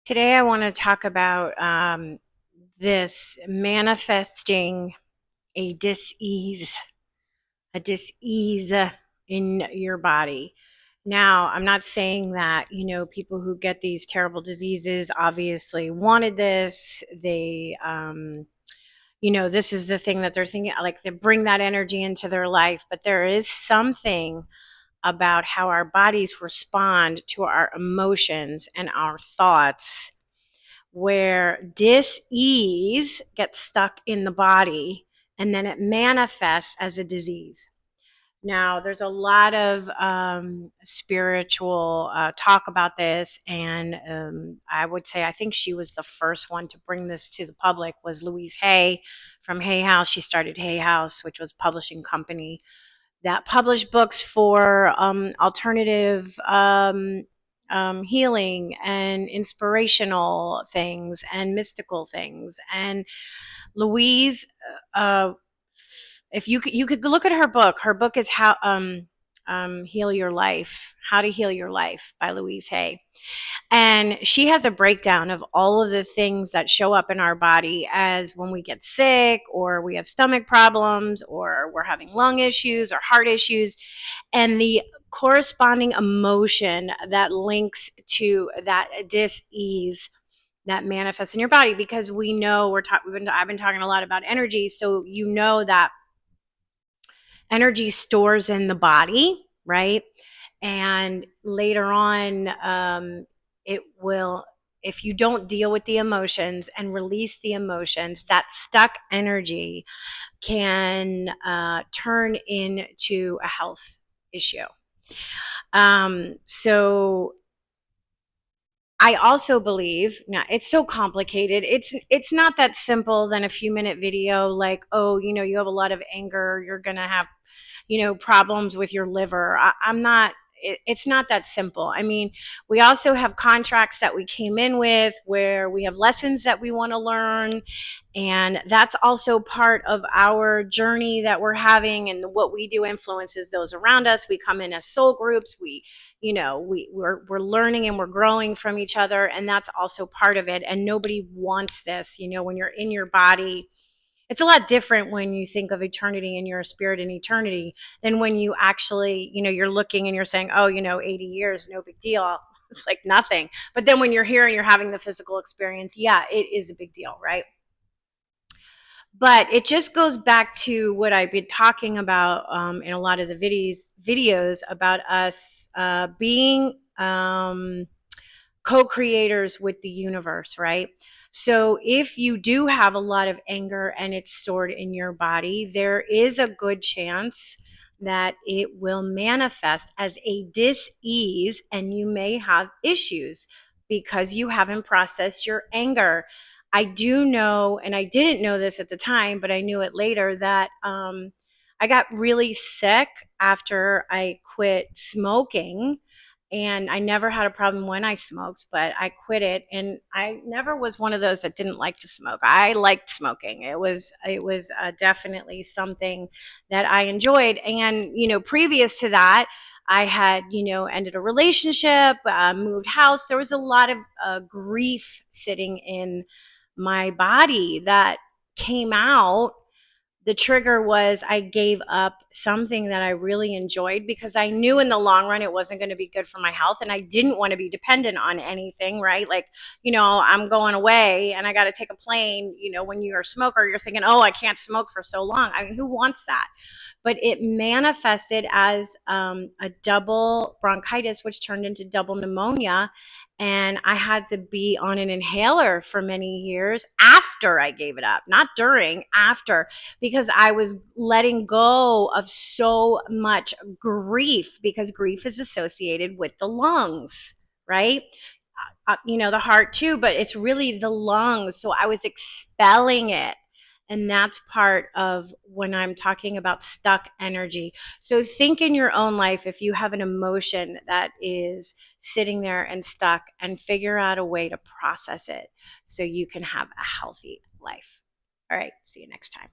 Today, I want to talk about this manifesting a dis-ease in your body. Now, I'm not saying that, people who get these terrible diseases obviously wanted this. This is the thing that they're thinking, like they bring that energy into their life. But there is something about how our bodies respond to our emotions and our thoughts where dis-ease gets stuck in the body and then it manifests as a disease. Now, there's a lot of spiritual talk about this, and I would say I think she was the first one to bring this to the public was Louise Hay from Hay House. She started Hay House, which was a publishing company that published books for alternative healing and inspirational things and mystical things. And Louise, if you could look at her book. Her book is Heal Your Life, How to Heal Your Life by Louise Hay. And she has a breakdown of all of the things that show up in our body as when we get sick or we have stomach problems or we're having lung issues or heart issues, and the corresponding emotion that links to that dis-ease that manifests in your body. Because we know I've been talking a lot about energy, so you know that energy stores in the body, right? And later on, it will, if you don't deal with the emotions and release the emotions, that stuck energy can turn into a health issue. So I also believe, now it's so complicated. It's not that simple than a few minute video like, oh, you have a lot of anger, you're going to have, problems with your liver. I'm not, it's not that simple. I mean, we also have contracts that we came in with where we have lessons that we want to learn. And that's also part of our journey that we're having, and what we do influences those around us. We come in as soul groups. We're learning and we're growing from each other, and that's also part of it. And nobody wants this. When you're in your body, it's a lot different when you think of eternity and you're a spirit in eternity than when you actually, you're looking and you're saying, oh, 80 years, no big deal. It's like nothing. But then when you're here and you're having the physical experience, yeah, it is a big deal, right? But it just goes back to what I've been talking about in a lot of the videos about us being co-creators with the universe, right? So if you do have a lot of anger and it's stored in your body, there is a good chance that it will manifest as a dis-ease, and you may have issues because you haven't processed your anger. I do know, and I didn't know this at the time, but I knew it later, that I got really sick after I quit smoking. And I never had a problem when I smoked, but I quit it. And I never was one of those that didn't like to smoke. I liked smoking. It was definitely something that I enjoyed. And previous to that, I had ended a relationship, moved house. There was a lot of grief sitting in my body that came out. The trigger was I gave up something that I really enjoyed because I knew in the long run it wasn't going to be good for my health, and I didn't want to be dependent on anything, right? Like, I'm going away and I got to take a plane. When you're a smoker, you're thinking, oh, I can't smoke for so long. I mean, who wants that? But it manifested as a double bronchitis, which turned into double pneumonia. And I had to be on an inhaler for many years after I gave it up, not during, after, because I was letting go of so much grief, because grief is associated with the lungs, right? The heart too, but it's really the lungs. So I was expelling it. And that's part of when I'm talking about stuck energy. So think in your own life, if you have an emotion that is sitting there and stuck, and figure out a way to process it so you can have a healthy life. All right, see you next time.